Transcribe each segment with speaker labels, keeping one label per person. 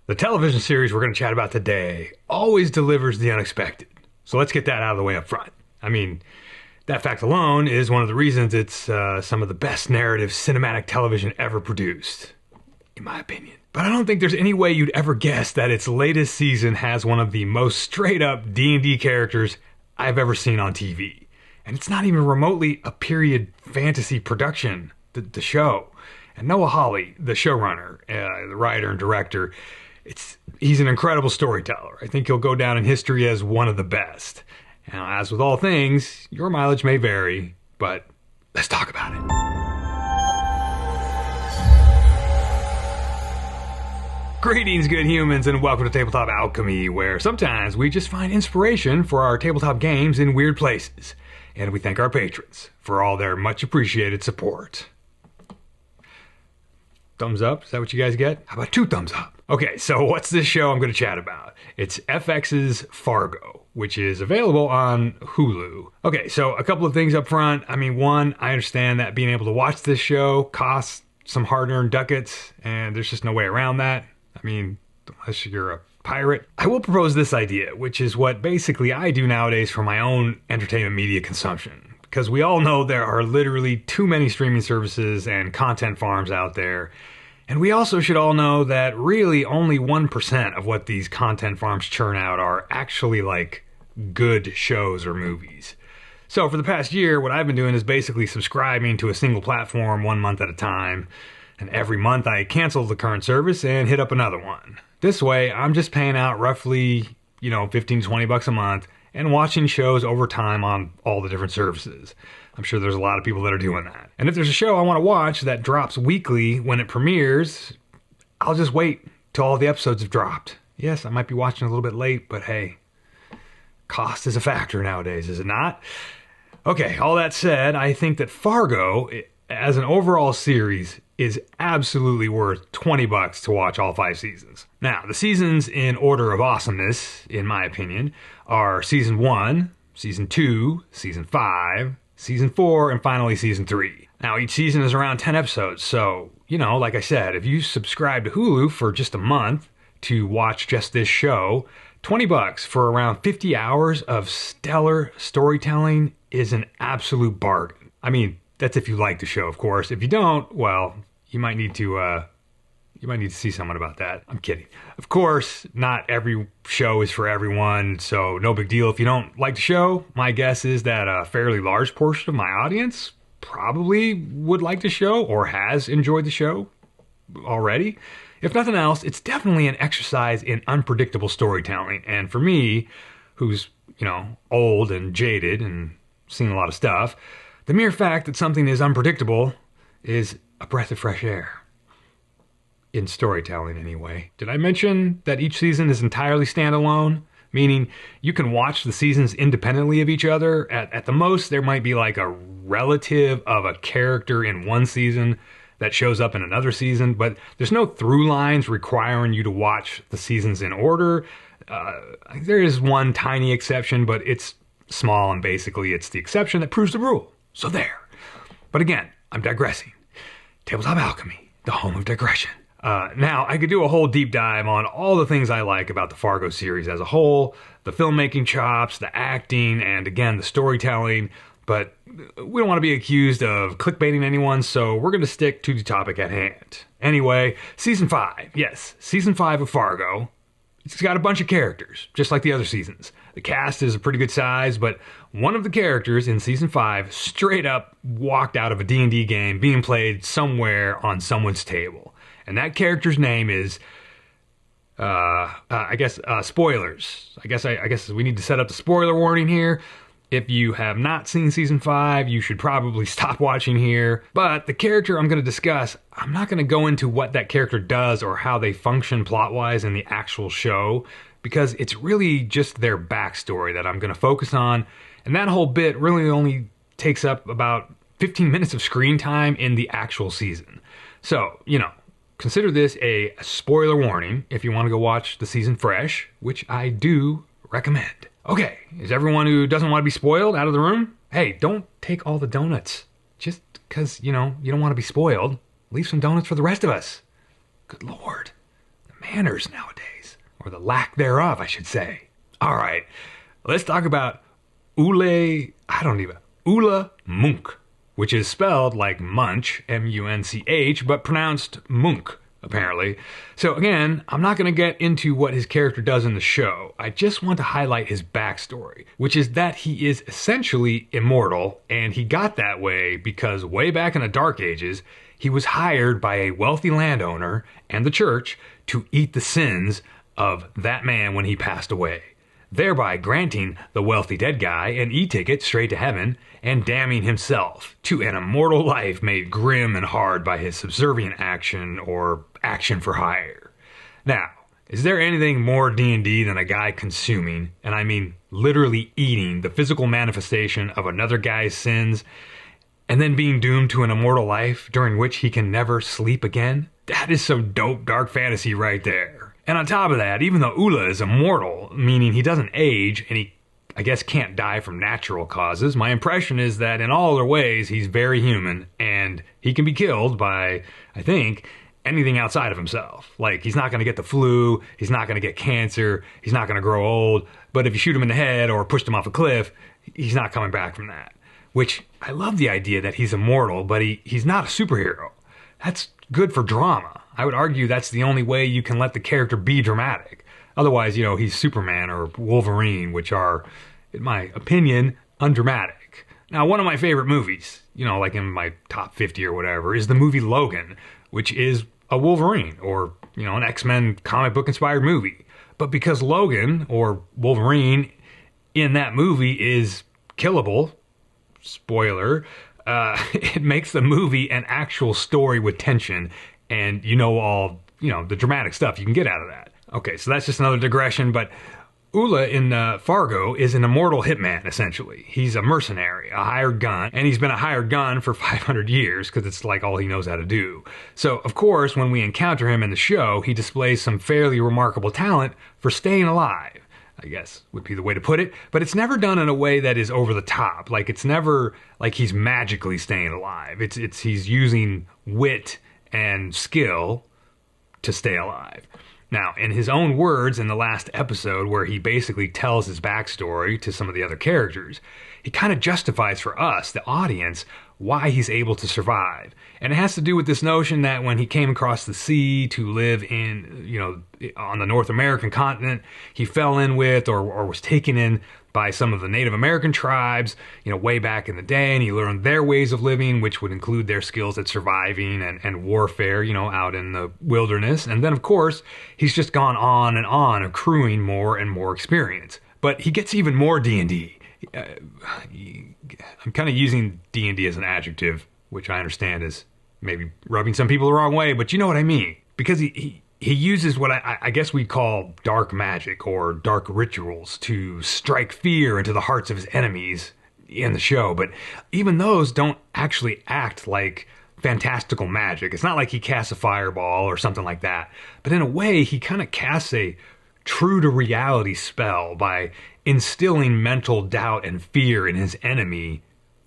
Speaker 1: The television series we're going to chat about today always delivers the unexpected. So let's get that out of the way up front. I mean, that fact alone is one of the reasons it's some of the best narrative cinematic television ever produced, in my opinion. But I don't think there's any way you'd ever guess that its latest season has one of the most straight-up D&D characters I've ever seen on TV. And it's not even remotely a period fantasy production, the show. And Noah Hawley, the showrunner, the writer and director, he's an incredible storyteller. I think he'll go down in history as one of the best. Now, as with all things, your mileage may vary, but let's talk about it. Greetings, good humans, and welcome to Tabletop Alchemy, where sometimes we just find inspiration for our tabletop games in weird places. And we thank our patrons for all their much appreciated support. Thumbs up? Is that what you guys get? How about 2 thumbs up? Okay, so what's this show I'm going to chat about? It's FX's Fargo, which is available on Hulu. Okay, so a couple of things up front. I mean, one, I understand that being able to watch this show costs some hard-earned ducats, and there's just no way around that. I mean, unless you're a pirate. I will propose this idea, which is what basically I do nowadays for my own entertainment media consumption. Because we all know there are literally too many streaming services and content farms out there. And we also should all know that really only 1% of what these content farms churn out are actually like good shows or movies. So for the past year, what I've been doing is basically subscribing to a single platform 1 month at a time. And every month I cancel the current service and hit up another one. This way, I'm just paying out roughly, 15 to 20 bucks a month and watching shows over time on all the different services. I'm sure there's a lot of people that are doing that. And if there's a show I want to watch that drops weekly when it premieres, I'll just wait till all the episodes have dropped. Yes, I might be watching a little bit late, but hey, cost is a factor nowadays, is it not? Okay, all that said, I think that Fargo, as an overall series, is absolutely worth 20 bucks to watch all 5 seasons. Now, the seasons in order of awesomeness, in my opinion, are Season 1, Season 2, Season 5, Season 4, and finally Season 3. Now, each season is around 10 episodes, so, like I said, if you subscribe to Hulu for just a month to watch just this show, 20 bucks for around 50 hours of stellar storytelling is an absolute bargain. I mean, that's if you like the show, of course. If you don't, well, you might need to see someone about that. I'm kidding. Of course, not every show is for everyone, so no big deal. If you don't like the show, my guess is that a fairly large portion of my audience probably would like the show or has enjoyed the show already. If nothing else, it's definitely an exercise in unpredictable storytelling. And for me, who's, old and jaded and seen a lot of stuff, the mere fact that something is unpredictable is a breath of fresh air. In storytelling, anyway. Did I mention that each season is entirely standalone? Meaning, you can watch the seasons independently of each other. At the most, there might be like a relative of a character in one season that shows up in another season, but there's no through lines requiring you to watch the seasons in order. There is one tiny exception, but it's small, and basically it's the exception that proves the rule. So there. But again, I'm digressing. Tabletop Alchemy, the home of digression. Now, I could do a whole deep dive on all the things I like about the Fargo series as a whole, the filmmaking chops, the acting, and again, the storytelling, but we don't want to be accused of clickbaiting anyone, so we're going to stick to the topic at hand. Anyway, Season 5. Yes, Season 5 of Fargo. It's got a bunch of characters, just like the other seasons. The cast is a pretty good size, but one of the characters in Season 5 straight up walked out of a D&D game being played somewhere on someone's table. And that character's name is, spoilers. I guess we need to set up the spoiler warning here. If you have not seen Season 5, you should probably stop watching here. But the character I'm going to discuss, I'm not going to go into what that character does or how they function plot-wise in the actual show, because it's really just their backstory that I'm going to focus on. And that whole bit really only takes up about 15 minutes of screen time in the actual season. So, consider this a spoiler warning if you want to go watch the season fresh, which I do recommend. Okay, is everyone who doesn't want to be spoiled out of the room? Hey, don't take all the donuts. Just because, you don't want to be spoiled, leave some donuts for the rest of us. Good Lord. The manners nowadays. Or the lack thereof, I should say. All right, let's talk about Ulla Munch, which is spelled like Munch, M-U-N-C-H, but pronounced Munk, apparently. So again, I'm not going to get into what his character does in the show. I just want to highlight his backstory, which is that he is essentially immortal, and he got that way because way back in the Dark Ages, he was hired by a wealthy landowner and the church to eat the sins of that man when he passed away, thereby granting the wealthy dead guy an e-ticket straight to heaven and damning himself to an immortal life made grim and hard by his subservient action or action for hire. Now, is there anything more D&D than a guy consuming, and I mean literally eating, the physical manifestation of another guy's sins and then being doomed to an immortal life during which he can never sleep again? That is some dope dark fantasy right there. And on top of that, even though Ulla is immortal, meaning he doesn't age and he, I guess, can't die from natural causes, my impression is that in all other ways, he's very human and he can be killed by, I think, anything outside of himself. Like, he's not going to get the flu, he's not going to get cancer, he's not going to grow old, but if you shoot him in the head or pushed him off a cliff, he's not coming back from that. Which, I love the idea that he's immortal, but he's not a superhero. That's good for drama. I would argue that's the only way you can let the character be dramatic. Otherwise, you know, he's Superman or Wolverine, which are, in my opinion, undramatic. Now, one of my favorite movies, you know, like in my top 50 or whatever, is the movie Logan, which is a Wolverine or, you know, an X-Men comic book inspired movie. But because Logan, or Wolverine, in that movie is killable, spoiler, it makes the movie an actual story with tension and all, the dramatic stuff you can get out of that. Okay, so that's just another digression, but Ulla in Fargo is an immortal hitman, essentially. He's a mercenary, a hired gun, and he's been a hired gun for 500 years because it's like all he knows how to do. So, of course, when we encounter him in the show, he displays some fairly remarkable talent for staying alive, I guess would be the way to put it, but it's never done in a way that is over the top. Like, it's never like he's magically staying alive. It's he's using wit and skill to stay alive. Now, in his own words in the last episode, where he basically tells his backstory to some of the other characters, he kind of justifies for us, the audience, why he's able to survive. And it has to do with this notion that when he came across the sea to live in, on the North American continent, he fell in with or was taken in by some of the Native American tribes, way back in the day, and he learned their ways of living, which would include their skills at surviving and warfare, out in the wilderness. And then, of course, he's just gone on and on, accruing more and more experience. But he gets even more D&D. I'm kind of using D&D as an adjective, which I understand is maybe rubbing some people the wrong way, but you know what I mean. Because he uses what I guess we call dark magic or dark rituals to strike fear into the hearts of his enemies in the show. But even those don't actually act like fantastical magic. It's not like he casts a fireball or something like that. But in a way, he kind of casts a true to reality spell by instilling mental doubt and fear in his enemy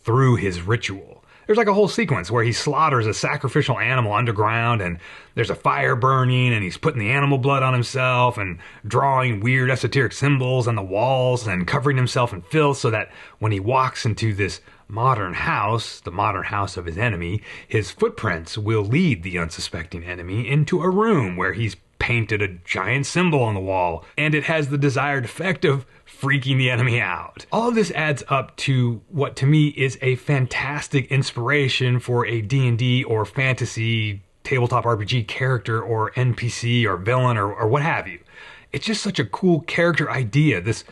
Speaker 1: through his ritual. There's like a whole sequence where he slaughters a sacrificial animal underground and there's a fire burning and he's putting the animal blood on himself and drawing weird esoteric symbols on the walls and covering himself in filth so that when he walks into this modern house, the modern house of his enemy, his footprints will lead the unsuspecting enemy into a room where he's painted a giant symbol on the wall, and it has the desired effect of freaking the enemy out. All of this adds up to what to me is a fantastic inspiration for a D&D or fantasy tabletop RPG character or NPC or villain or what have you. It's just such a cool character idea, this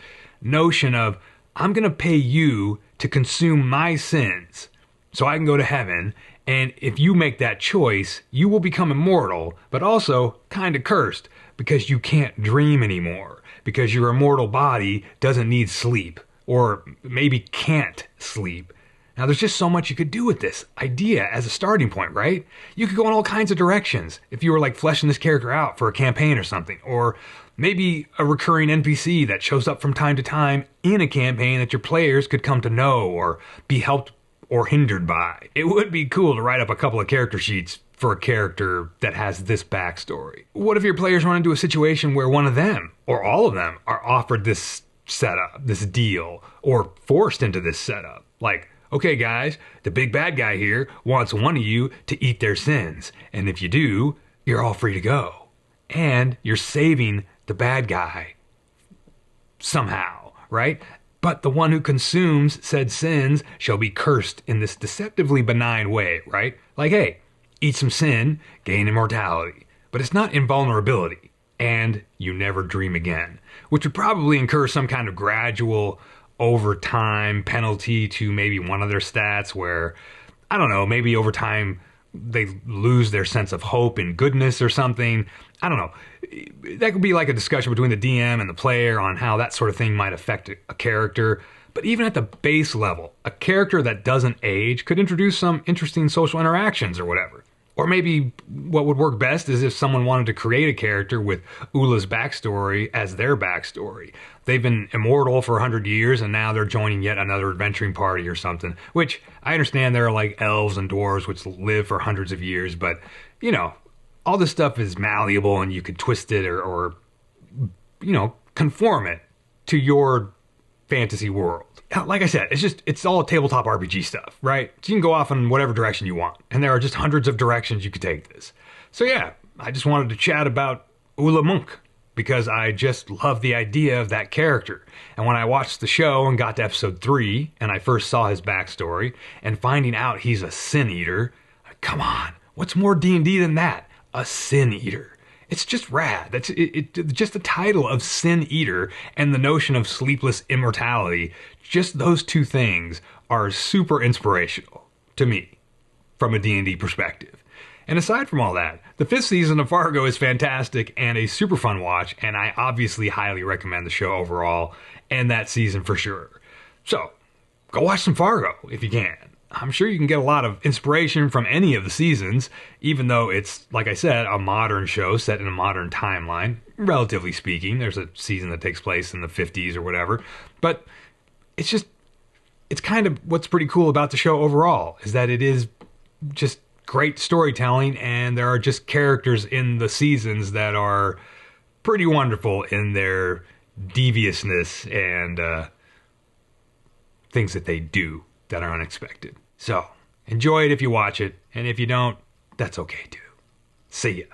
Speaker 1: notion of, I'm going to pay you to consume my sins so I can go to heaven, and if you make that choice, you will become immortal, but also kind of cursed because you can't dream anymore, because your immortal body doesn't need sleep, or maybe can't sleep. Now, there's just so much you could do with this idea as a starting point, right? You could go in all kinds of directions if you were like fleshing this character out for a campaign or something, or maybe a recurring NPC that shows up from time to time in a campaign that your players could come to know or be helped or hindered by. It would be cool to write up a couple of character sheets for a character that has this backstory? What if your players run into a situation where one of them, or all of them, are offered this setup, this deal, or forced into this setup? Like, okay guys, the big bad guy here wants one of you to eat their sins, and if you do, you're all free to go. And you're saving the bad guy somehow, right? But the one who consumes said sins shall be cursed in this deceptively benign way, right? Like, hey, eat some sin, gain immortality. But it's not invulnerability, and you never dream again, which would probably incur some kind of gradual overtime penalty to maybe one of their stats where, I don't know, maybe over time they lose their sense of hope and goodness or something. I don't know. That could be like a discussion between the DM and the player on how that sort of thing might affect a character. But even at the base level, a character that doesn't age could introduce some interesting social interactions or whatever. Or maybe what would work best is if someone wanted to create a character with Ula's backstory as their backstory. They've been immortal for 100 years and now they're joining yet another adventuring party or something. Which, I understand there are like elves and dwarves which live for hundreds of years, but, you know, all this stuff is malleable and you could twist it or you know, conform it to your fantasy world. Like I said, it's all tabletop RPG stuff, right? So you can go off in whatever direction you want. And there are just hundreds of directions you could take this. So yeah, I just wanted to chat about Ula Monk because I just love the idea of that character. And when I watched the show and got to episode 3 and I first saw his backstory and finding out he's a sin eater, come on, what's more D&D than that? A sin eater. It's just rad. That's just the title of Sin Eater and the notion of sleepless immortality. Just those two things are super inspirational to me from a D&D perspective. And aside from all that, the 5th season of Fargo is fantastic and a super fun watch, and I obviously highly recommend the show overall and that season for sure. So, go watch some Fargo if you can. I'm sure you can get a lot of inspiration from any of the seasons, even though it's, like I said, a modern show set in a modern timeline, relatively speaking. There's a season that takes place in the 50s or whatever. But it's kind of what's pretty cool about the show overall, is that it is just great storytelling, and there are just characters in the seasons that are pretty wonderful in their deviousness and things that they do that are unexpected. So, enjoy it if you watch it, and if you don't, that's okay too. See ya.